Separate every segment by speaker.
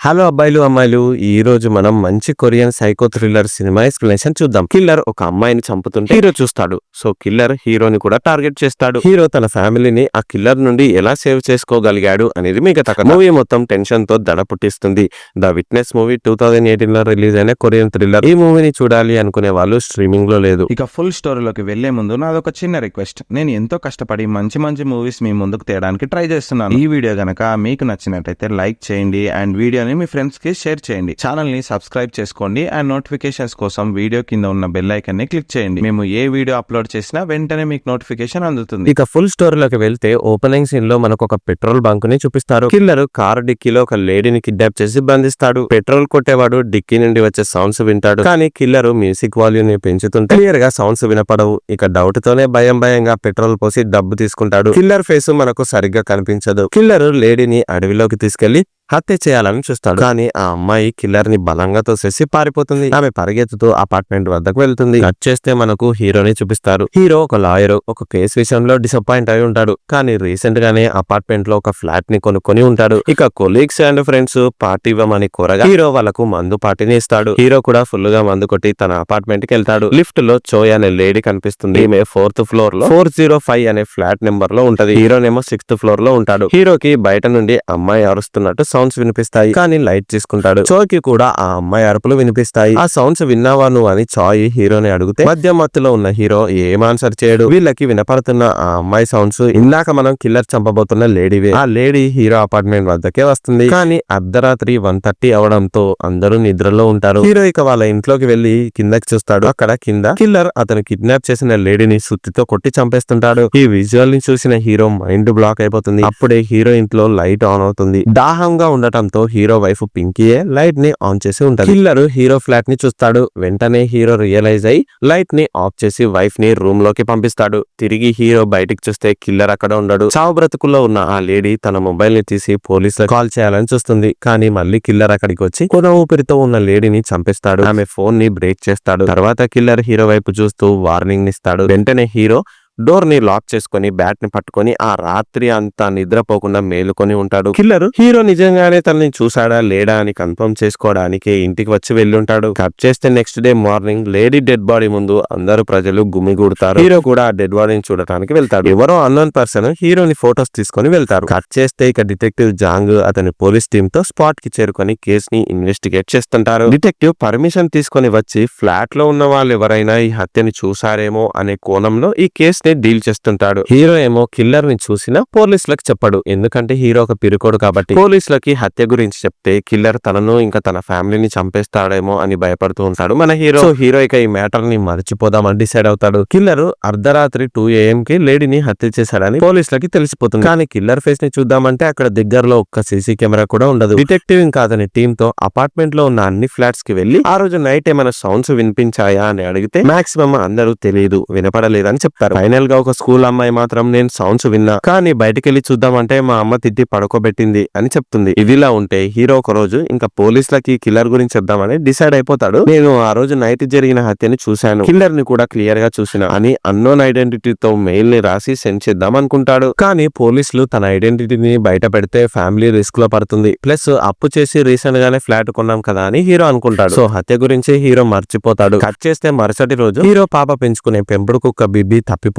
Speaker 1: Hello అబ్బాయిలు అమ్మాయిలు, ఈ రోజు మనం మంచి Korean psycho thriller cinema explanation చూద్దాం. కిల్లర్ ఒక అమ్మాయిని చంపుతుంటే హీరో చూస్తాడు. సో కిల్లర్ హీరోని కూడా టార్గెట్ చేస్తాడు. హీరో తన ఫ్యామిలీని ఆ కిల్లర్ నుండి ఎలా సేవ్ చేసుకోగలిగాడు అనేది మిగతా కథ. మూవీ మొత్తం టెన్షన్ తో దడ పుట్టిస్తుంది. ద విట్నెస్ మూవీ 2018 లో రిలీజ్ అయిన కొరియన్ థ్రిల్లర్. ఈ మూవీని చూడాలి అనుకునే వాళ్ళు స్ట్రీమింగ్ లో లేదు.
Speaker 2: ఇక ఫుల్ స్టోరీలోకి వెళ్లే ముందు నాదొక చిన్న రిక్వెస్ట్. నేను ఎంతో కష్టపడి మంచి మూవీస్ మీ ముందుకు తేయడానికి ట్రై చేస్తున్నాను. ఈ వీడియో గనక మీకు నచ్చినట్లయితే లైక్ చేయండి అండ్ వీడియోని మీ ఫ్రెండ్స్ కి షేర్ చేయండి. ఛానల్ ని సబ్స్క్రైబ్ చేసుకోండి అండ్ నోటిఫికేషన్స్ కోసం వీడియో కింద ఉన్న బెల్ ఐకాన్ ని క్లిక్ చేయండి. మేము ఏ వీడియో అప్లోడ్ చేసినా వెంటనే మీకు నోటిఫికేషన్ అందుతుంది.
Speaker 1: ఇక ఫుల్ స్టోరీలోకి వెళ్తే ఓపెనింగ్ సీన్ లో మనకు ఒక పెట్రోల్ బంక్ ని చూపిస్తారు. కిల్లర్ కారు డిక్కీలో ఒక లేడీని కిడ్నాప్ చేసి బంధిస్తాడు. పెట్రోల్ కొట్టేవాడు డిక్కీ నుండి వచ్చే సౌండ్స్ వింటాడు. కానీ కిల్లర్ మ్యూజిక్ వాల్యూమ్ ని పెంచుతుంటే క్లియర్ గా సౌండ్స్ వినపడవు. ఇక డౌట్ తోనే భయంగా పెట్రోల్ పోసి డబ్బు తీసుకుంటాడు. కిల్లర్ ఫేస్ మనకు సరిగ్గా కనిపించదు. కిల్లర్ లేడీని అడవిలోకి తీసుకెళ్లి హత్య చేయాలని చూస్తాడు. కానీ ఆ అమ్మాయి కిల్లర్ ని బలంగా తోసేసి పారిపోతుంది. ఆమె పరిగెత్తుతూ అపార్ట్మెంట్ వద్దకు వెళ్తుంది. కట్ చేస్తే మనకు హీరోని చూపిస్తారు. హీరో ఒక లాయర్, ఒక కేసు విషయంలో డిసప్పాయింట్ అయి ఉంటాడు. కానీ రీసెంట్ గానే అపార్ట్మెంట్ లో ఒక ఫ్లాట్ ని కొనుక్కొని ఉంటాడు. ఇక కొలీగ్స్ అండ్ ఫ్రెండ్స్ పార్టీ ఇవ్వమని కోరగా హీరో వాళ్ళకు మందు పార్టీని ఇస్తాడు. హీరో కూడా ఫుల్ గా మందు కొట్టి తన అపార్ట్మెంట్ కి వెళ్తాడు. లిఫ్ట్ లో చోయ్ అనే లేడీ కనిపిస్తుంది. ఈమె 4th ఫ్లోర్ లో 405 అనే ఫ్లాట్ నెంబర్ లో ఉంటది. హీరోనేమో 6th ఫ్లోర్ లో ఉంటాడు. హీరోకి బయట నుండి అమ్మాయి అరుస్తున్నట్టు సౌండ్స్ వినిపిస్తాయి. కానీ లైట్ తీసుకుంటాడు. చోయ్కి కూడా ఆ అమ్మాయి అరుపులు వినిపిస్తాయి. ఆ సౌండ్స్ విన్నావా నువ్వు అని చాయ్ హీరోని అడిగితే మధ్య మత్తులో ఉన్న హీరో ఏం ఆన్సర్ చేయడు. వీళ్ళకి వినపడుతున్న ఆ అమ్మాయి సౌండ్స్ ఇందాక మనం కిల్లర్ చంపబోతున్న లేడీవే. ఆ లేడీ హీరో అపార్ట్మెంట్ వద్దకే వస్తుంది. కానీ అర్ధరాత్రి 1:30 అవడంతో అందరూ నిద్రలో ఉంటారు. హీరో ఇక వాళ్ళ ఇంట్లోకి వెళ్లి కిందకి చూస్తాడు. అక్కడ కింద కిల్లర్ అతను కిడ్నాప్ చేసిన లేడీని సుత్తితో కొట్టి చంపేస్తుంటాడు. ఈ విజువల్ ని చూసిన హీరో మైండ్ బ్లాక్ అయిపోతుంది. అప్పుడే హీరో ఇంట్లో లైట్ ఆన్ అవుతుంది. దాహంగా ఉండటంతో హీరో వైఫ్ పింకీయే లైట్ ని ఆన్ చేసి ఉంటది. కిల్లర్ హీరో ఫ్లాట్ ని చూస్తాడు. వెంటనే హీరో రియలైజ్ అయి లైట్ ని ఆఫ్ చేసి వైఫ్ ని రూమ్ లోకి పంపిస్తాడు. తిరిగి హీరో బయటికి చూస్తే కిల్లర్ అక్కడ ఉండడు. చావు బ్రతుకుల్లో ఉన్న ఆ లేడీ తన మొబైల్ ని తీసి పోలీసులకు కాల్ చేయాలని చూస్తుంది. కానీ మళ్ళీ కిల్లర్ అక్కడికి వచ్చి కొన ఊపిరితో ఉన్న లేడీని చంపేస్తాడు. ఆమె ఫోన్ ని బ్రేక్ చేస్తాడు. తర్వాత కిల్లర్ హీరో వైపు చూస్తూ వార్నింగ్ ఇస్తాడు. వెంటనే హీరో డోర్ ని లాక్ చేసుకుని బ్యాట్ ని పట్టుకుని ఆ రాత్రి అంతా నిద్రపోకుండా మేలుకొని ఉంటాడు. కిల్లర్ హీరో నిజంగానే తనని చూసాడా లేడా అని కన్ఫర్మ్ చేసుకోవడానికి ఇంటికి వచ్చి వెళ్ళుంటాడు. కట్ చేస్తే next day morning lady dead body ముందు అందరూ ప్రజలు గుమిగూడతారు. హీరో కూడా ఆ డెడ్ బాడీని చూడటానికి వెళ్తాడు. ఎవరో అన్నోన్ పర్సన్ హీరోని ఫోటోస్ తీసుకొని వెళ్తారు. కట్ చేస్తే ఇక డిటెక్టివ్ జాంగ్ అతని పోలీస్ టీమ్ తో స్పాట్ కి చేరుకొని కేస్ ని ఇన్వెస్టిగేట్ చేస్తుంటారు. డిటెక్టివ్ పర్మిషన్ తీసుకొని వచ్చి ఫ్లాట్ లో ఉన్న వాళ్ళు ఎవరైనా ఈ హత్యని చూసారేమో అనే కోణంలో ఈ కేస్ డీల్ చేస్తుంటాడు. హీరో ఏమో కిల్లర్ ని చూసినా పోలీసులకు చెప్పడు. ఎందుకంటే హీరో ఒక పిరుకోడు కాబట్టి. పోలీసులకి హత్య గురించి చెప్తే కిల్లర్ తనను ఇంకా తన ఫ్యామిలీని చంపేస్తాడేమో అని భయపడుతూ ఉంటాడు మన హీరో. సో హీరో ఇక ఈ మ్యాటర్ ని మర్చిపోదామని డిసైడ్ అవుతాడు. కిల్లర్ అర్ధరాత్రి 2 AM కి లేడీని హత్య చేశాడని పోలీసులకి తెలిసిపోతుంది. కానీ కిల్లర్ ఫేస్ ని చూద్దామంటే అక్కడ దగ్గరలో ఒక్క సీసీ కెమెరా కూడా ఉండదు. డిటెక్టివ్ ఇంకా అతని టీమ్ తో అపార్ట్మెంట్ లో ఉన్న అన్ని ఫ్లాట్స్ కి వెళ్లి ఆ రోజు నైట్ ఏమైనా సౌండ్స్ వినిపించాయా అని అడిగితే మాక్సిమం అందరూ తెలియదు, వినపడలేదని చెప్తారు. ఫైనల్ గా ఒక స్కూల్ అమ్మాయి మాత్రం నేను సౌండ్స్ విన్నా, కానీ బయటకెళ్లి చూద్దామంటే మా అమ్మ తిట్టి పడుకోబెట్టింది అని చెప్తుంది. ఇదిలా ఉంటే హీరో ఒక రోజు ఇంకా పోలీసులకి కిల్లర్ గురించి చెప్దామని డిసైడ్ అయిపోతాడు. నేను ఆ రోజు నైట్ జరిగిన హత్యని చూశాను, కిల్లర్ ని కూడా క్లియర్ గా చూసిన అని అన్నోన్ ఐడెంటిటీతో మెయిల్ ని రాసి సెండ్ చేద్దాం అనుకుంటాడు. కానీ పోలీసులు తన ఐడెంటిటీని బయట పెడితే ఫ్యామిలీ రిస్క్ లో పడుతుంది. ప్లస్ అప్పు చేసి రీసెంట్ గానే ఫ్లాట్ కొన్నాం కదా అని హీరో అనుకుంటాడు. సో హత్య గురించి హీరో మర్చిపోతాడు. కట్ చేస్తే మరుసటి రోజు హీరో పాప పెంచుకునే పెంపుడు కుక్క బిబ్బి తప్పిపోతుంది.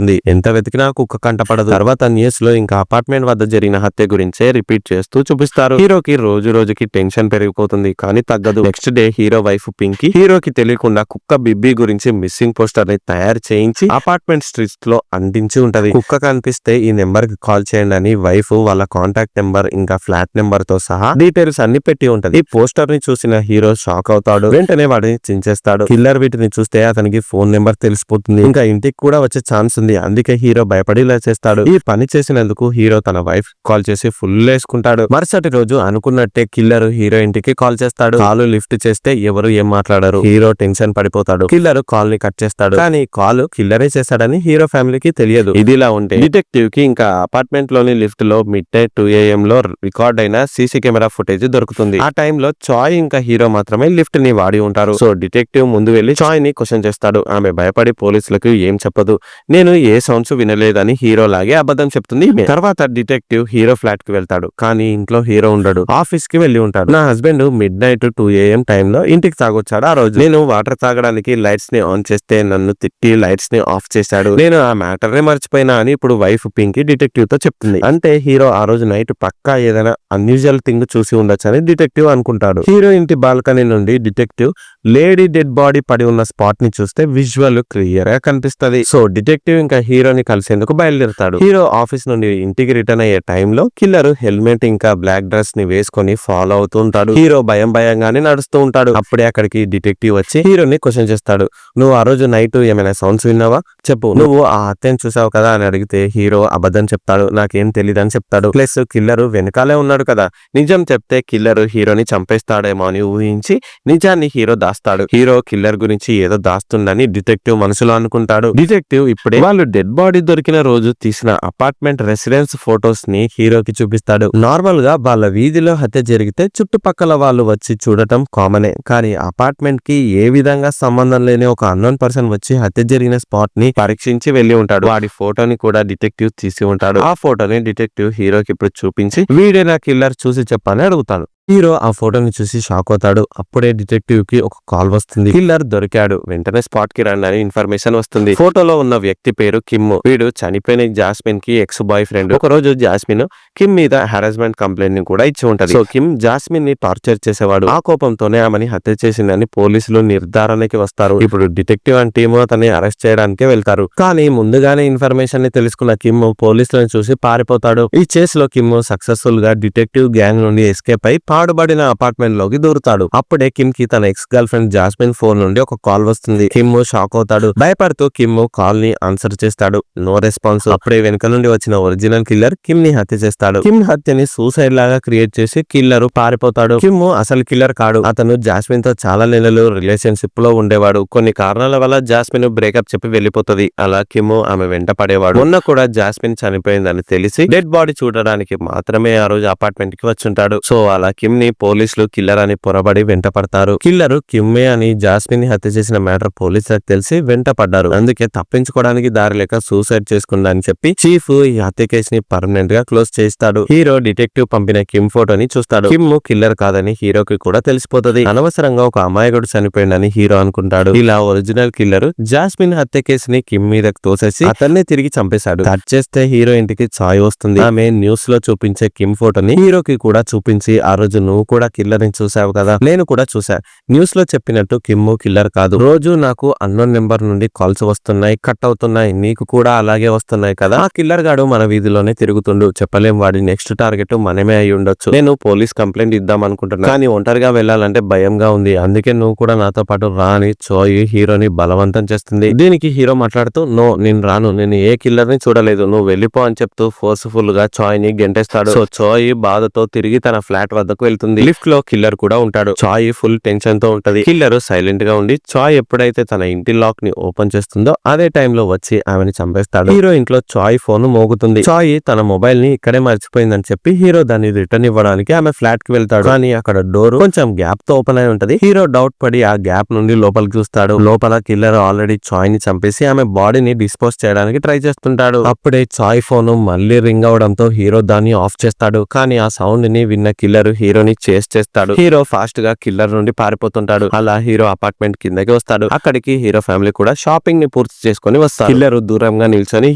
Speaker 1: ఎంత వెతికినా కుక్క కంటపడదు. తర్వాత న్యూస్ లో ఇంకా అపార్ట్మెంట్ వద్ద జరిగిన హత్య గురించే రిపీట్ చేస్తూ చూపిస్తారు. హీరోకి రోజుకి టెన్షన్ పెరిగిపోతుంది కానీ తగ్గదు. Next day hero wife Pinky హీరోకి తెలియకుండా కుక్క బిబ్బి గురించి మిస్సింగ్ పోస్టర్ ని తయారు చేయించి అపార్ట్మెంట్ స్ట్రీట్స్ లో అంటించి ఉంటది. కుక్క కనిపిస్తే ఈ నెంబర్ కి కాల్ చేయండి అని వైఫ్ వాళ్ళ కాంటాక్ట్ నెంబర్ ఇంకా ఫ్లాట్ నెంబర్ తో సహా డీటెయిల్స్ అన్ని పెట్టి ఉంటది. ఈ పోస్టర్ ని చూసిన హీరో షాక్ అవుతాడు. వెంటనే వాడిని చించేస్తాడు. కిల్లర్ వీటిని చూస్తే అతనికి ఫోన్ నెంబర్ తెలిసిపోతుంది. ఇంకా ఇంటికి కూడా వచ్చే ఛాన్స్ ఉంది. అందుకే హీరో భయపడిలా చేస్తాడు. ఈ పని చేసినందుకు హీరో తన వైఫ్ కాల్ చేసి ఫుల్ వేసుకుంటాడు. మరుసటి రోజు అనుకున్నట్టే కిల్లర్ హీరో ఇంటికి కాల్ చేస్తాడు. కాల్ లిఫ్ట్ చేస్తే ఎవరు ఏం మాట్లాడరు. హీరో టెన్షన్ పడిపోతాడు. కిల్లర్ కాల్ ని కట్ చేస్తాడు. కానీ కాల్ కిల్లరే చేశాడని హీరో ఫ్యామిలీకి తెలియదు. ఇదిలా ఉంటే డిటెక్టివ్ కి ఇంకా అపార్ట్మెంట్ లోని లిఫ్ట్ లో మిడ్-నైట్ 2 AM లో రికార్డ్ అయిన సీసీ కెమెరా ఫుటేజ్ దొరుకుతుంది. ఆ టైంలో చాయ్ ఇంకా హీరో మాత్రమే లిఫ్ట్ ని వాడి ఉంటారు. సో డిటెక్టివ్ ముందు వెళ్లి చాయ్ ని క్వశ్చన్ చేస్తాడు. ఆమె భయపడి పోలీసులకు ఏం చెప్పదు. నేను నేను ఏ సౌండ్స్ వినలేదని హీరో లాగే అబద్ధం చెప్తుంది ఈమె. తర్వాత డిటెక్టివ్ హీరో ఫ్లాట్ కి వెళ్తాడు, కానీ ఇంట్లో హీరో ఉండడు, ఆఫీస్ కి వెళ్లి ఉంటాడు. నా హస్బెండ్ మిడ్-నైట్ 2 AM టైంలో ఇంటికి తాగొచ్చాడు. ఆ రోజు నేను వాటర్ తాగడానికి లైట్స్ ని ఆన్ చేస్తే నన్ను తిట్టి లైట్స్ ని ఆఫ్ చేశాడు. నేను ఆ మ్యాటర్ నే మర్చిపోయినా అని ఇప్పుడు వైఫ్ పింకీ డిటెక్టివ్ తో చెప్తుంది. అంటే హీరో ఆ రోజు నైట్ పక్కా ఏదైనా అన్యూజువల్ థింగ్ చూసి ఉండొచ్చని డిటెక్టివ్ అనుకుంటాడు. హీరో ఇంటి బాల్కనీ నుండి డిటెక్టివ్ లేడీ డెడ్ బాడీ పడి ఉన్న స్పాట్ ని చూస్తే విజువల్ క్లియర్ గా కనిపిస్తది. సో డిటెక్టివ్ ఇంకా హీరోని కలిసేందుకు బయలుదేరుతాడు. హీరో ఆఫీస్ నుండి ఇంటికి రిటర్న్ అయ్యే టైంలో కిల్లర్ హెల్మెట్ ఇంకా బ్లాక్ డ్రెస్ ని వేసుకొని ఫాలో అవుతూ ఉంటాడు. హీరో భయంగానే నడుస్తూ ఉంటాడు. అప్పుడే అక్కడికి డిటెక్టివ్ వచ్చి హీరోని క్వశ్చన్ చేస్తాడు. నువ్వు ఆ రోజు నైట్ ఏమైనా సౌండ్స్ విన్నావా, చెప్పు, నువ్వు ఆ హత్యను చూసావు కదా అని అడిగితే హీరో అబద్ధం చెప్తాడు, నాకేం తెలీదని చెప్తాడు. ప్లస్ కిల్లర్ వెనకాలే ఉన్నాడు కదా, నిజం చెప్తే కిల్లర్ హీరోని చంపేస్తాడేమో అని ఊహించి నిజాన్ని హీరో దాస్తాడు. హీరో కిల్లర్ గురించి ఏదో దాస్తుందని డిటెక్టివ్ మనసులో అనుకుంటాడు. డిటెక్టివ్ ఇప్పుడే వాళ్ళు డెడ్ బాడీ దొరికిన రోజు తీసిన అపార్ట్మెంట్ రెసిడెన్స్ ఫొటోస్ ని హీరోకి చూపిస్తాడు. నార్మల్ గా వాళ్ళ వీధిలో హత్య జరిగితే చుట్టుపక్కల వాళ్ళు వచ్చి చూడటం కామనే, కానీ అపార్ట్మెంట్ కి ఏ విధంగా సంబంధం లేని ఒక అన్నోన్ పర్సన్ వచ్చి హత్య జరిగిన స్పాట్ ని పరీక్షించి వెళ్లి ఉంటాడు. వాడి ఫోటోని కూడా డిటెక్టివ్ తీసి ఉంటాడు. ఆ ఫోటోని డిటెక్టివ్ హీరోకి ఇప్పుడు చూపించి వీడేనా కిల్లర్ చూసి చెప్పని అడుగుతాడు. హీరో ఆ ఫోటోని చూసి షాక్ అవుతాడు. అప్పుడే డిటెక్టివ్ కి ఒక కాల్ వస్తుంది, కిల్లర్ దొరికాడు, వెంటనే స్పాట్ కి రండి అని ఇన్ఫర్మేషన్ వస్తుంది. ఫోటోలో ఉన్న వ్యక్తి పేరు కిమ్. వీడు చనిపోయిన జాస్మిన్ కి ఎక్స్ బాయ్ ఫ్రెండ్. ఒక రోజు జాస్మిన్ కిమ్ మీద హారాస్మెంట్ కంప్లైంట్ ని కూడా ఇచ్చి ఉంటది. సో కిమ్ జాస్మిన్ ని టార్చర్ చేసేవాడు. ఆ కోపంతోనే ఆమెని హత్య చేసిందని పోలీసులు నిర్ధారణకి వస్తారు. ఇప్పుడు డిటెక్టివ్ అండ్ టీమ్ అతన్ని అరెస్ట్ చేయడానికి వెళ్తారు. కానీ ముందుగానే ఇన్ఫర్మేషన్ ని తెలుసుకున్న కిమ్ పోలీసులను చూసి పారిపోతాడు. ఈ చేస్ లో కిమ్ సక్సెస్ఫుల్ గా డిటెక్టివ్ గ్యాంగ్ నుండి ఎస్కేప్ అయి పాడుబడిన అపార్ట్మెంట్ లోకి దూరుతాడు. అప్పుడే కిమ్ కి తన ex girlfriend Jasmine phone నుండి ఒక కాల్ వస్తుంది. కిమ్ షాక్ అవుతాడు. భయపడుతూ కిమ్ కాల్ ని ఆన్సర్ చేస్తాడు. No response. అప్పుడే వెనుక నుండి వచ్చిన ఒరిజినల్ కిల్లర్ కిమ్ ని హత్య చేస్తాడు. కిమ్ హత్యని సూసైడ్ లాగా క్రియేట్ చేసి కిల్లర్ పారిపోతాడు. కిమ్ అసలు కిల్లర్ కాడు. అతను జాస్మిన్ తో చాలా నెలలు రిలేషన్షిప్ లో ఉండేవాడు. కొన్ని కారణాల వల్ల జాస్మిన్ బ్రేకప్ చెప్పి వెళ్లిపోతుంది. అలా కిమ్ ఆమె వెంట పడేవాడు. మొన్న కూడా జాస్మిన్ చనిపోయిందని తెలిసి డెడ్ బాడీ చూడడానికి మాత్రమే ఆ రోజు అపార్ట్మెంట్ కి వచ్చుంటాడు. సో అలా కిమ్ ని పోలీసులు కిల్లర్ అని పొరబడి వెంట పడతారు. కిల్లర్ కిమ్మే అని జాస్మిన్ ని హత్య చేసిన మ్యాటర్ పోలీసులకు తెలిసి వెంట పడ్డారు. అందుకే తప్పించుకోవడానికి దారి లేక సూసైడ్ చేసుకుందా అని చెప్పి చీఫ్ ఈ హత్య కేసు ని పర్మనెంట్ గా క్లోజ్ చేస్తాడు. హీరో డిటెక్టివ్ పంపిన కిమ్ ఫోటోని చూస్తాడు. కిమ్ కిల్లర్ కాదని హీరోకి కూడా తెలిసిపోతుంది. అనవసరంగా ఒక అమాయకుడు చనిపోయిందని హీరో అనుకుంటాడు. ఇలా ఒరిజినల్ కిల్లర్ జాస్మిన్ హత్య కేసుని కిమ్ మీదకి తోసేసి అతన్ని తిరిగి చంపేశాడు. కట్ చేస్తే హీరో ఇంటికి చాయ్ వస్తుంది. ఆమె న్యూస్ లో చూపించే కిమ్ ఫోటోని హీరోకి కూడా చూపించి, ఆ రోజు నువ్వు కూడా కిల్లర్ ని చూసావు కదా, నేను కూడా చూసా, న్యూస్ లో చెప్పినట్టు కిమ్ కిల్లర్ కాదు, రోజు నాకు అన్నోన్ నెంబర్ నుండి కాల్స్ వస్తున్నాయి, కట్ అవుతున్నాయి, నీకు కూడా అలాగే వస్తున్నాయి కదా, ఆ కిల్లర్ గాడు మన వీధిలోనే తిరుగుతుండు, చెప్పలేం వాడి నెక్స్ట్ టార్గెట్ మనమే అయి ఉండొచ్చు, నేను పోలీస్ కంప్లైంట్ ఇద్దాం అనుకుంటున్నా, కానీ ఒంటరిగా వెళ్ళాలంటే భయంగా ఉంది, అందుకే నువ్వు కూడా నాతో పాటు రా అని చోయ్ హీరోని బలవంతం చేస్తుంది. దీనికి హీరో మాట్లాడుతూ, నో నేను రాను, నేను ఏ కిల్లర్ ని చూడలేదు, నువ్వు వెళ్ళిపో అని చెప్తూ ఫోర్స్ఫుల్ గా చాయ్ ని గెంటేస్తాడు. సో చోయ్ బాధతో తిరిగి తన ఫ్లాట్ వద్దకు వెళ్తుంది. లిఫ్ట్ లో కిల్లర్ కూడా ఉంటాడు. చాయ్ ఫుల్ టెన్షన్ తో ఉంటది. కిల్లర్ సైలెంట్ గా ఉండి చాయ్ ఎప్పుడైతే తన ఇంటి లాక్ ని ఓపెన్ చేస్తుందో అదే టైంలో వచ్చి ఆమెని చంపేస్తాడు. హీరో ఇంట్లో చాయ్ ఫోన్ మోగుతుంది. చాయ్ తన మొబైల్ ని ఇక్కడే మర్చిపోయిందని చెప్పి హీరో దాన్ని రిటర్న్ ఇవ్వడానికి ఆమె ఫ్లాట్ కి వెళ్తాడు. కానీ అక్కడ డోర్ కొంచెం గ్యాప్ తో ఓపెన్ అయి ఉంటది. హీరో డౌట్ పడి ఆ గ్యాప్ నుండి లోపలికి చూస్తాడు. లోపల కిల్లర్ ఆల్రెడీ చాయ్ ని చంపేసి ఆమె బాడీని డిస్పోజ్ చేయడానికి ట్రై చేస్తుంటాడు. అప్పుడే చాయ్ ఫోన్ మళ్ళీ రింగ్ అవడంతో హీరో దాన్ని ఆఫ్ చేస్తాడు. కానీ ఆ సౌండ్ ని విన్న కిల్లర్ హీరోని చేస్ చేస్తాడు. హీరో ఫాస్ట్ గా కిల్లర్ నుండి పారిపోతుంటాడు. అలా హీరో అపార్ట్మెంట్ కిందకి వస్తాడు. అక్కడికి హీరో ఫ్యామిలీ కూడా షాపింగ్ ని పూర్తి చేసుకుని వస్తారు. కిల్లర్ దూరంగా నిల్చొని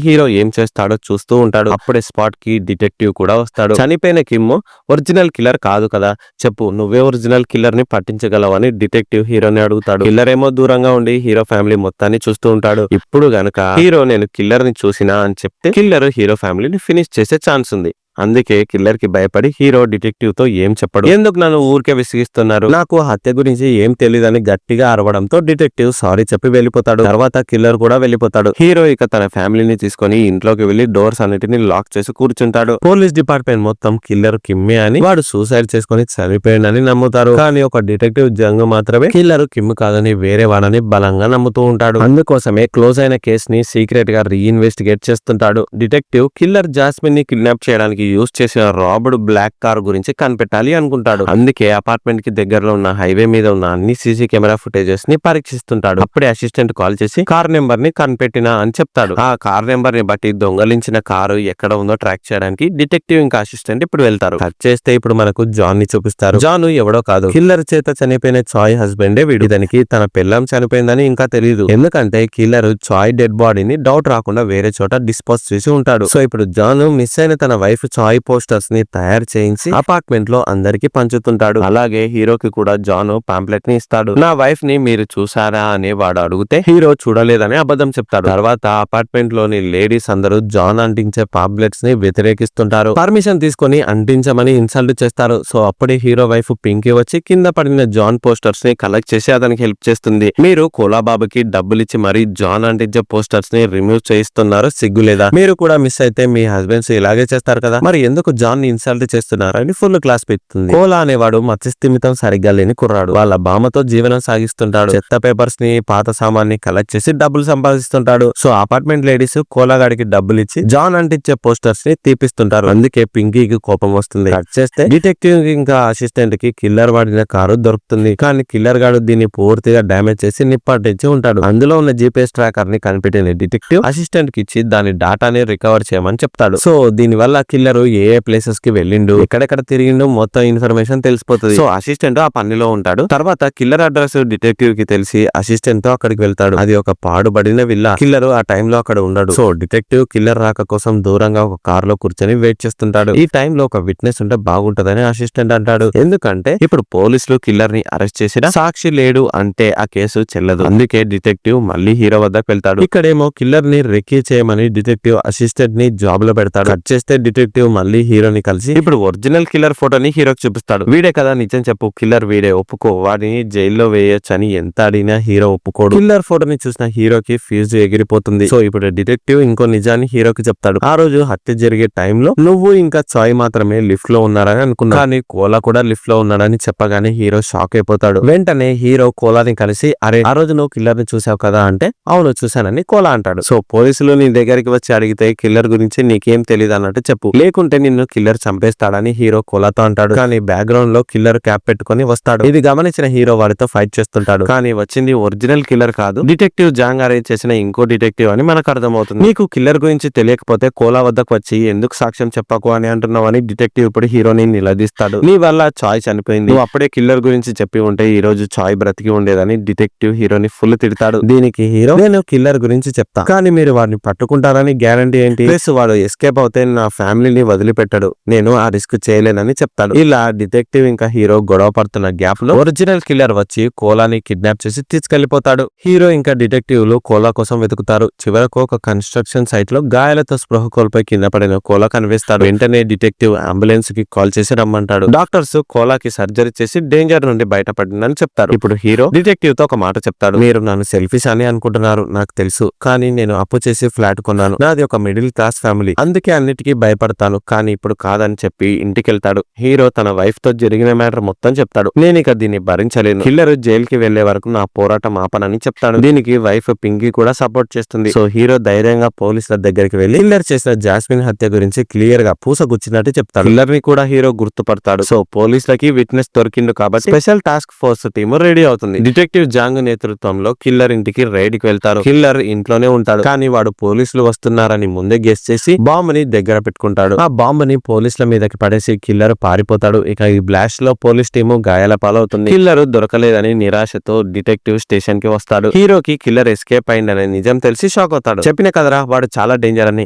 Speaker 1: హీరో ఏం చేస్తాడో చూస్తూ ఉంటాడు. అప్పుడే స్పాట్ కి డిటెక్టివ్ కూడా వస్తాడు. చనిపోయిన కిమ్ ఒరిజినల్ కిల్లర్ కాదు కదా, చెప్పు నువ్వే ఒరిజినల్ కిల్లర్ ని పట్టించగలవని డిటెక్టివ్ హీరోని అడుగుతాడు. కిల్లర్ ఏమో దూరంగా ఉండి హీరో ఫ్యామిలీ మొత్తాన్ని చూస్తూ ఉంటాడు. ఇప్పుడు గనక హీరో నేను కిల్లర్ ని చూసినా అని చెప్తే కిల్లర్ హీరో ఫ్యామిలీని ఫినిష్ చేసే ఛాన్స్ ఉంది. అందుకే కిల్లర్ కి భయపడి హీరో డిటెక్టివ్ తో ఏం చెప్పడు. ఎందుకు నన్ను ఊరికే విసిగిస్తున్నారు, నాకు హత్య గురించి ఏం తెలియదని గట్టిగా అరవడంతో డిటెక్టివ్ సారీ చెప్పి వెళ్లిపోతాడు. తర్వాత కిల్లర్ కూడా వెళ్లిపోతాడు. హీరో ఇక తన ఫ్యామిలీని తీసుకుని ఇంట్లోకి వెళ్లి డోర్స్ అన్నిటిని లాక్ చేసి కూర్చుంటాడు. పోలీస్ డిపార్ట్మెంట్ మొత్తం కిల్లర్ కిమ్మే అని, వాడు సూసైడ్ చేసుకుని చనిపోయిందని నమ్ముతారు. కానీ ఒక డిటెక్టివ్ జంగ్ మాత్రమే కిల్లర్ కిమ్ కాదని వేరే వాడని బలంగా నమ్ముతూ ఉంటాడు. అందుకోసమే క్లోజ్ అయిన కేస్ ని సీక్రెట్ గా రీఇన్వెస్టిగేట్ చేస్తుంటాడు. డిటెక్టివ్ కిల్లర్ జాస్మిన్ ని కిడ్నాప్ చేయడానికి యూజ్ చేసిన రాబర్డ్ బ్లాక్ కార్ గురించి కనిపెట్టాలి అనుకుంటాడు. అందుకే అపార్ట్మెంట్ కి దగ్గరలో ఉన్న హైవే మీద ఉన్న అన్ని సీసీ కెమెరా ఫుటేజెస్ ని పరీక్షిస్తుంటాడు. అప్పుడే అసిస్టెంట్ కాల్ చేసి కార్ నెంబర్ ని కనిపెట్టినా అని చెప్తాడు. ఆ కార్ నెంబర్ ని బట్టి దొంగలించిన కారు ఎక్కడ ఉందో ట్రాక్ చేయడానికి డిటెక్టివ్ ఇంకా అసిస్టెంట్ ఇప్పుడు వెళ్తారు. కట్ చేస్తే ఇప్పుడు మనకు జాన్ ని చూపిస్తారు. జాన్ ఎవడో కాదు, కిల్లర్ చేత చనిపోయిన చాయ్ హస్బెండే వీడు. ఇతనికి తన పెళ్ళాం చనిపోయిందని ఇంకా తెలియదు. ఎందుకంటే కిల్లర్ చాయ్ డెడ్ బాడీని డౌట్ రాకుండా వేరే చోట డిస్పోజ్ చేసి ఉంటాడు. సో ఇప్పుడు జాన్ మిస్ అయిన తన వైఫ్ చాయ్ పోస్టర్స్ ని తయారు చేయించి అపార్ట్మెంట్ లో అందరికి పంచుతుంటాడు. అలాగే హీరోకి కూడా జాన్ పాంప్లెట్ ని ఇస్తాడు. నా వైఫ్ ని మీరు చూసారా అని వాడు అడిగితే హీరో చూడలేదని అబద్ధం చెప్తాడు. తర్వాత అపార్ట్మెంట్ లోని లేడీస్ అందరూ జాన్ అంటించే పాంప్లెట్స్ ని వ్యతిరేకిస్తుంటారు. పర్మిషన్ తీసుకొని అంటించమని ఇన్సల్ట్ చేస్తారు. సో అప్పుడే హీరో వైఫ్ పింకీ వచ్చి కింద పడిన జాన్ పోస్టర్స్ ని కలెక్ట్ చేసి అతనికి హెల్ప్ చేస్తుంది. మీరు కోలాబాబుకి డబ్బులిచ్చి మరీ జాన్ అంటించే పోస్టర్స్ ని రిమూవ్ చేయిస్తున్నారు, సిగ్గు లేదా? మీరు కూడా మిస్ అయితే మీ హస్బెండ్స్ ఇలాగే చేస్తారు కదా, మరి ఎందుకు జాన్ ని ఇన్సల్ట్ చేస్తున్నారు అని ఫుల్ క్లాస్ పెడుతుంది. కోలా అనేవాడు మత్స్యస్థిమితం సరిగ్గా లేని కుర్రాడు. వాళ్ళ బామ్మతో జీవనం సాగిస్తుంటాడు. చెత్త పేపర్స్ ని పాత సామాన్ని కలెక్ట్ చేసి డబ్బులు సంపాదిస్తుంటాడు. సో అపార్ట్మెంట్ లేడీస్ కోలాగాడికి డబ్బులు ఇచ్చి జాన్ అంటించే పోస్టర్స్ ని తీపిస్తుంటారు. అందుకే పింకీకి కోపం వస్తుంది. కట్ చేస్తే డిటెక్టివ్ ఇంకా అసిస్టెంట్ కి కిల్లర్ వాడిన కారు దొరుకుతుంది. కానీ కిల్లర్ గాడు దీన్ని పూర్తిగా డ్యామేజ్ చేసి నిప్పటించి ఉంటాడు. అందులో ఉన్న జీపీఎస్ ట్రాకర్ ని కనిపెట్టిన డిటెక్టివ్ అసిస్టెంట్ కి ఇచ్చి దాని డాటాని రికవర్ చేయమని చెప్తాడు. సో దీని వల్ల కిల్లర్ ఏ ప్లేసెస్ కి వెళ్ళిండు, ఎక్కడెక్కడ తిరిగిండు మొత్తం ఇన్ఫర్మేషన్ తెలిసిపోతుంది. సో అసిస్టెంట్ ఆ పనిలో ఉంటాడు. తర్వాత కిల్లర్ అడ్రస్ డిటెక్టివ్ కి తెలిసి అసిస్టెంట్ తో అక్కడికి వెళ్తాడు. అది ఒక పాడుబడిన విల్లా. కిల్లర్ ఆ టైంలో అక్కడ ఉండడు. సో డిటెక్టివ్ కిల్లర్ రాక కోసం దూరంగా ఒక కార్ లో కూర్చొని వెయిట్ చేస్తుంటాడు. ఈ టైంలో ఒక విట్నెస్ ఉంటే బాగుంటదని అసిస్టెంట్ అంటాడు. ఎందుకంటే ఇప్పుడు పోలీసులు కిల్లర్ ని అరెస్ట్ చేసిన సాక్షి లేడు అంటే ఆ కేసు చెల్లదు. అందుకే డిటెక్టివ్ మళ్ళీ హీరో వద్దకు వెళ్తాడు. ఇక్కడేమో కిల్లర్ ని రెక్కీ చేయమని డిటెక్టివ్ అసిస్టెంట్ ని జాబ్ లో పెడతాడు. కట్ చేస్తే డిటెక్టివ్ మళ్ళీ హీరోని కలిసి ఇప్పుడు ఒరిజినల్ కిల్లర్ ఫోటోని హీరోకి చూపిస్తాడు. వీడే కదా నిజం చెప్పు, కిల్లర్ వీడే, ఒప్పుకో, వాడిని జైల్లో వేయొచ్చు అని ఎంత అడిగినా హీరో ఒప్పుకోడు. కిల్లర్ ఫోటోని చూసిన హీరోకి ఫ్యూజ్ ఎగిరిపోతుంది. సో ఇప్పుడు డిటెక్టివ్ ఇంకో నిజాన్ని హీరోకి చెప్తాడు. ఆ రోజు హత్య జరిగే టైంలో నువ్వు ఇంకా చాయ్ మాత్రమే లిఫ్ట్ లో ఉన్నారని అనుకున్నా, కానీ కోలా కూడా లిఫ్ట్ లో ఉన్నాడని చెప్పగానే హీరో షాక్ అయిపోతాడు. వెంటనే హీరో కోలాని కలిసి అరే ఆ రోజు నువ్వు కిల్లర్ ని చూసావు కదా అంటే అవును చూశానని కోలా అంటాడు. సో పోలీసులు నీ దగ్గరికి వచ్చి అడిగితే కిల్లర్ గురించి నీకేం తెలియదు అన్నట్టు చెప్పు, లేకుంటే నిన్ను కిల్లర్ చంపేస్తాడని హీరో కోలాతో అంటాడు. కానీ బ్యాక్గ్రౌండ్ లో కిల్లర్ క్యాప్ పెట్టుకుని వస్తాడు. ఇది గమనించిన హీరో వారితో ఫైట్ చేస్తుంటాడు. కానీ వచ్చింది ఒరిజినల్ కిల్లర్ కాదు, డిటెక్టివ్ జాంగ్ అరేంజ్ చేసిన ఇంకో డిటెక్టివ్ అని మనకు అర్థమవుతుంది. నీకు కిల్లర్ గురించి తెలియకపోతే కోలా వద్దకు వచ్చి ఎందుకు సాక్ష్యం చెప్పకు అని అంటున్నావు అని డిటెక్టివ్ ఇప్పుడు హీరోని నిలదీస్తాడు. నీ వల్ల చాయ్ చనిపోయింది, నువ్వు అప్పుడే కిల్లర్ గురించి చెప్పి ఉంటే ఈ రోజు చాయ్ బ్రతికి ఉండేదని డిటెక్టివ్ హీరోని ఫుల్ తిడతాడు. దీనికి హీరో నేను కిల్లర్ గురించి చెప్తా, కానీ మీరు వాడిని పట్టుకుంటారని గ్యారంటీ ఏంటి? ప్లస్ వాడు ఎస్కేప్ అవుతే నా ఫ్యామిలీని వదిలిపెట్టాడు, నేను ఆ రిస్క్ చేయలేనని చెప్తాడు. ఇలా డిటెక్టివ్ ఇంకా హీరో గొడవ పడుతున్న గ్యాప్ లో ఒరిజినల్ కిల్లర్ వచ్చి కోలాని కిడ్నాప్ చేసి తీసుకెళ్లిపోతాడు. హీరో ఇంకా డిటెక్టివ్లు కోలా కోసం వెతుకుతారు. చివరకు ఒక కన్స్ట్రక్షన్ సైట్ లో గాయాలతో స్పృహ కోల్పోయి కింద పడిన కోలా కనిపిస్తాడు. వెంటనే డిటెక్టివ్ అంబులెన్స్ కి కాల్ చేసి రమ్మంటాడు. డాక్టర్స్ కోలాకి సర్జరీ చేసి డేంజర్ నుండి బయటపడిందని చెప్తారు. ఇప్పుడు హీరో డిటెక్టివ్ తో ఒక మాట చెప్తాడు. మీరు నన్ను సెల్ఫిష్ అని అనుకుంటున్నారు నాకు తెలుసు, కానీ నేను అప్పు చేసి ఫ్లాట్ కొన్నాను. నాది ఒక మిడిల్ క్లాస్ ఫ్యామిలీ, అందుకే అన్నిటికీ భయపడతాను, కానీ ఇప్పుడు కాదని చెప్పి ఇంటికి వెళ్తాడు. హీరో తన వైఫ్ తో జరిగిన మ్యాటర్ మొత్తం చెప్తాడు. నేను ఇక దీన్ని భరించలేను, కిల్లర్ జైలుకి వెళ్లే వరకు నా పోరాటం ఆపనని చెప్తాడు. దీనికి వైఫ్ పింకీ కూడా సపోర్ట్ చేస్తుంది. సో హీరో ధైర్యంగా పోలీసుల దగ్గరికి వెళ్లి కిల్లర్ చేసిన జాస్మిన్ హత్య గురించి క్లియర్ గా పూసగుచ్చినట్టు చెప్తాడు. కిల్లర్ ని కూడా హీరో గుర్తుపడతాడు. సో పోలీసులకి విట్నెస్ దొరికిండు కాబట్టి special task force team ready అవుతుంది. డిటెక్టివ్ జాంగ్ నేతృత్వంలో కిల్లర్ ఇంటికి రైడ్ కి వెళ్తారు. కిల్లర్ ఇంట్లోనే ఉంటాడు, కానీ వాడు పోలీసులు వస్తున్నారని ముందే గెస్ చేసి బాంబ్ ని దగ్గర పెట్టుకుంటాడు. ఆ బాంబ్ ని పోలీసుల మీదకి పడేసి కిల్లర్ పారిపోతాడు. ఇక ఈ బ్లాస్ట్ లో పోలీస్ టీము గాయాల పాలవుతుంది. కిల్లర్ దొరకలేదని నిరాశతో డిటెక్టివ్ స్టేషన్ కి వస్తాడు. హీరోకి కిల్లర్ ఎస్కేప్ అయిందనే నిజం తెలిసి షాక్ అవుతాడు. చెప్పిన కదరా వాడు చాలా డేంజర్ అని,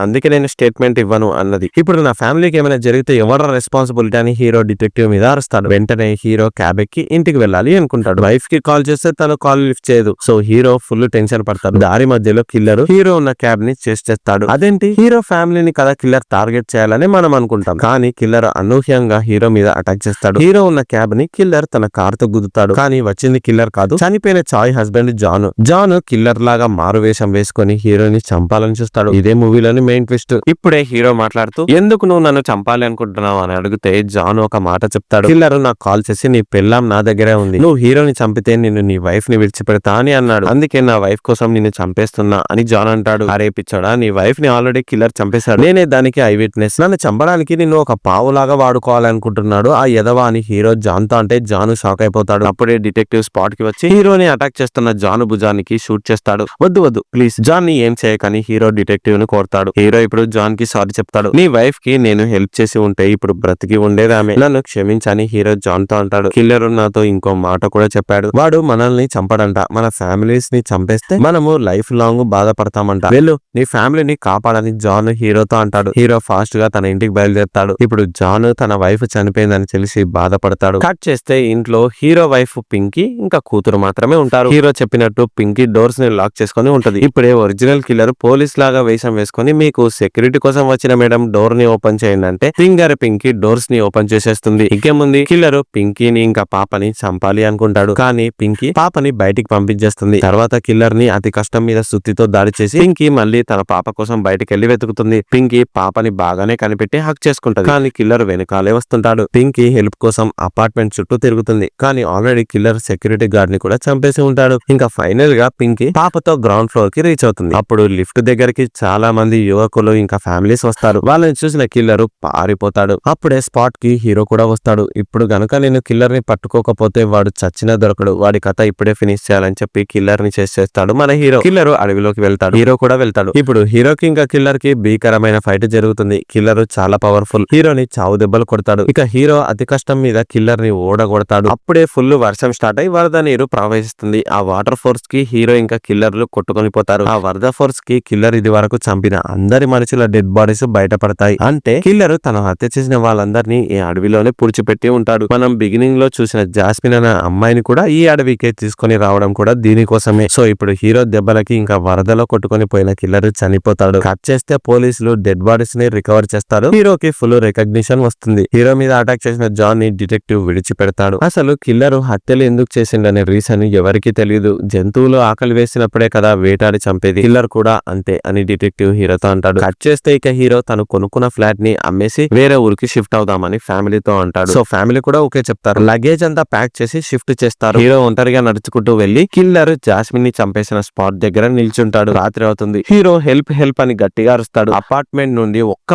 Speaker 1: అందుకే నేను స్టేట్మెంట్ ఇవ్వను అన్నది. ఇప్పుడు నా ఫ్యామిలీకి ఏమైనా జరిగితే ఎవరు రెస్పాన్సిబిలిటీ అని హీరో డిటెక్టివ్ మీద అరుస్తాడు. వెంటనే హీరో క్యాబ్ ఎక్కి ఇంటికి వెళ్ళాలి అనుకుంటాడు. వైఫ్ కి కాల్ చేస్తే తను కాల్ లిఫ్ట్ చేయదు. సో హీరో ఫుల్ టెన్షన్ పడతాడు. దారి మధ్యలో కిల్లర్ హీరో ఉన్న క్యాబ్ ని చేస్తాడు. అదేంటి, హీరో ఫ్యామిలీని కదా కిల్లర్ టార్గెట్ చేయాలని మనం అనుకుంటాం, కానీ కిల్లర్ అనూహ్యంగా హీరో మీద అటాక్ చేస్తాడు. హీరో ఉన్న క్యాబ్ ని కిల్లర్ తన కార్ తో గుద్దుతాడు. కానీ వచ్చింది కిల్లర్ కాదు, చనిపోయిన చాయ్ హస్బెండ్ జాన్. జాన్ కిల్లర్ లాగా మారు వేషం వేసుకొని హీరోని చంపాలని చూస్తాడు. ఇదే మూవీలోని మెయిన్ ట్విస్ట్. ఇప్పుడే హీరో మాట్లాడుతూ ఎందుకు నువ్వు నన్ను చంపాలి అనుకుంటున్నావు అని అడిగితే జాన్ ఒక మాట చెప్తాడు. కిల్లర్ నాకు కాల్ చేసి నీ పెళ్ళాం నా దగ్గరే ఉంది, నువ్వు హీరోని చంపితే నిన్ను నీ వైఫ్ ని విడిచిపెడతా అని అన్నాడు, అందుకే నా వైఫ్ కోసం నిన్ను చంపేస్తున్నా అని జాన్ అంటాడు. అరే పిచ్చోడా, నీ వైఫ్ ని ఆల్రెడీ కిల్లర్ చంపేశాడు, నేనే దానికి ఐ విట్నెస్, నన్ను చంపడానికి నిన్ను ఒక పావులాగా వాడుకోవాలనుకుంటున్నాడు ఆ యదవ అని హీరో జాన్ తో అంటే జాను షాక్ అయిపోతాడు. అప్పుడే డిటెక్టివ్ స్పాట్ కి వచ్చి హీరోని అటాక్ చేస్తున్న జాను భుజానికి షూట్ చేస్తాడు. వద్దు ప్లీజ్ జాన్ ని ఏం చేయకని హీరో డిటెక్టివ్ ని కోరతాడు. హీరో ఇప్పుడు జాన్ కి సారీ చెప్తాడు. నీ వైఫ్ కి నేను హెల్ప్ చేసి ఉంటే ఇప్పుడు బ్రతికి ఉండేది ఆమె, నన్ను క్షమించని హీరో జాన్ తో అంటాడు. కిల్లర్ నాతో ఇంకో మాట కూడా చెప్పాడు. వాడు మనల్ని చంపడంట, మన ఫ్యామిలీస్ ని చంపేస్తే మనము లైఫ్ లాంగ్ బాధపడతామంట. వెళ్ళు నీ ఫ్యామిలీని కాపాడని జాన్ హీరోతో అంటాడు. హీరో ఫాస్ట్ గా తన ఇంటికి బయలుదేరుతాడు. ఇప్పుడు జాన్ తన వైఫ్ చనిపోయిందని తెలిసి బాధపడతాడు. కట్ చేస్తే ఇంట్లో హీరో వైఫ్ పింకీ ఇంకా కూతురు మాత్రమే ఉంటారు. హీరో చెప్పినట్టు పింకీ డోర్స్ ని లాక్ చేసుకుని ఉంటది. ఇప్పుడే ఒరిజినల్ కిల్లర్ పోలీస్ లాగా వేషం వేసుకుని మీకు సెక్యూరిటీ కోసం వచ్చిన మేడం డోర్ ని ఓపెన్ చేయండి అంటే ఫింగర్ పింకీ డోర్స్ ని ఓపెన్ చేసేస్తుంది. ఇంకేముంది కిల్లర్ పింకీని ఇంకా పాపని చంపాలి అనుకుంటాడు. కానీ పింకీ పాపని బయటికి పంపించేస్తుంది. తర్వాత కిల్లర్ ని అతి కష్టం మీద సుత్తితో దాడి చేసి పింకీ మళ్ళీ తన పాప కోసం బయటికి వెళ్లి వెతుకుతుంది. పింకీ పాపని బాగానే కనిపెట్టి హక్ చేసుకుంటది. కానీ కిల్లర్ వెనకాలే వస్తుంటాడు. పింకీ హెల్ప్ కోసం అపార్ట్మెంట్ చుట్టూ తిరుగుతుంది. కానీ ఆల్రెడీ కిల్లర్ సెక్యూరిటీ గార్డ్ ని కూడా చంపేసి ఉంటాడు. ఇంకా ఫైనల్ గా పింకీ పాపతో గ్రౌండ్ ఫ్లోర్ కి రీచ్ అవుతుంది. అప్పుడు లిఫ్ట్ దగ్గరికి చాలా మంది యువకులు ఇంకా ఫ్యామిలీస్ వస్తారు. వాళ్ళని చూసిన కిల్లర్ పారిపోతాడు. అప్పుడే స్పాట్ కి హీరో కూడా వస్తాడు. ఇప్పుడు గనుక నేను కిల్లర్ ని పట్టుకోకపోతే వాడు చచ్చినా దొరకడు, వాడి కథ ఇప్పుడే ఫినిష్ చేయాలని చెప్పి కిల్లర్ ని చేస్తాడు మన హీరో. కిల్లర్ అడవిలోకి వెళ్తాడు. హీరో కూడా వెళ్తాడు. ఇప్పుడు హీరోకి ఇంకా కిల్లర్ కి భీకరమైన ఫైట్ జరుగుతుంది. కిల్లర్ చాలా పవర్ఫుల్. హీరోని చావు దెబ్బలు కొడతాడు. ఇక హీరో అతి కష్టం మీద కిల్లర్ ని ఓడగొడతాడు. అప్పుడే ఫుల్ వర్షం స్టార్ట్ అయి వరద నీరు ప్రవహిస్తుంది. ఆ వాటర్ ఫోర్స్ కి హీరో ఇంకా కిల్లర్లు కొట్టుకొని పోతారు. ఆ వరద ఫోర్స్ కి కిల్లర్ ఇది వరకు చంపిన అందరి మనుషుల డెడ్ బాడీస్ బయటపడతాయి. అంటే కిల్లర్ తను హత్య చేసిన వాళ్ళందరినీ ఈ అడవిలోనే పుడిచిపెట్టి ఉంటాడు. మనం బిగినింగ్ లో చూసిన జాస్మిన్ అనే అమ్మాయిని కూడా ఈ అడవికే తీసుకొని రావడం కూడా దీనికోసమే. సో ఇప్పుడు హీరో దెబ్బలకి ఇంకా వరదలో కొట్టుకొని పోయిన కిల్లర్ చనిపోతాడు. కట్ చేస్తే పోలీసులు డెడ్ బాడీస్ ని రికవర్ చేస్తారు. హీరోకి ఫుల్ రికగ్నిషన్ వస్తుంది. హీరో మీద అటాక్ చేసిన జాన్ ని డిటెక్టివ్ విడిచిపెడతాడు. అసలు కిల్లర్ హత్యలు ఎందుకు చేసిండనే రీజన్ ఎవరికి తెలియదు. జంతువులు ఆకలి వేసినప్పుడే కదా వేటాడి చంపేది, కిల్లర్ కూడా అంతే అని డిటెక్టివ్ హీరోతో అంటాడు. కట్ చేస్తే ఇక హీరో తను కొనుక్కున్న ఫ్లాట్ ని అమ్మేసి వేరే ఊరికి షిఫ్ట్ అవుదామని ఫ్యామిలీతో అంటాడు. సో ఫ్యామిలీ కూడా ఓకే చెప్తారు. లగేజ్ అంతా ప్యాక్ చేసి షిఫ్ట్ చేస్తారు. హీరో ఒంటరిగా నడుచుకుంటూ వెళ్లి కిల్లర్ జాస్మిన్ ని చంపేసిన స్పాట్ దగ్గర నిల్చుంటాడు. రాత్రి అవుతుంది. హీరో హెల్ప్ అని గట్టిగా అరుస్తాడు. అపార్ట్మెంట్ నుండి ఒక్క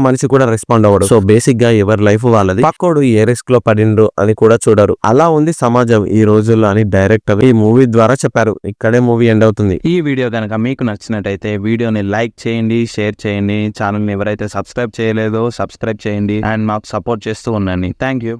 Speaker 1: మనిషి కూడా రెస్పాండ్ అవ్వడు. సో బేసిక్ గా ఎవరి లైఫ్ వాళ్ళది, పక్కోడు ఏ రిస్క్ లో పడిండ్రు అని కూడా చూడరు. అలా ఉంది సమాజం ఈ రోజుల్లో అని డైరెక్టర్ ఈ మూవీ ద్వారా చెప్పారు. ఇక్కడే మూవీ ఎండ్ అవుతుంది.
Speaker 2: ఈ వీడియో కనుక మీకు నచ్చినట్టయితే వీడియోని లైక్ చేయండి, షేర్ చేయండి. ఛానల్ ని ఎవరైతే సబ్స్క్రైబ్ చేయలేదో సబ్స్క్రైబ్ చేయండి అండ్ మాకు సపోర్ట్ చేస్తూ ఉండండి. Thank you.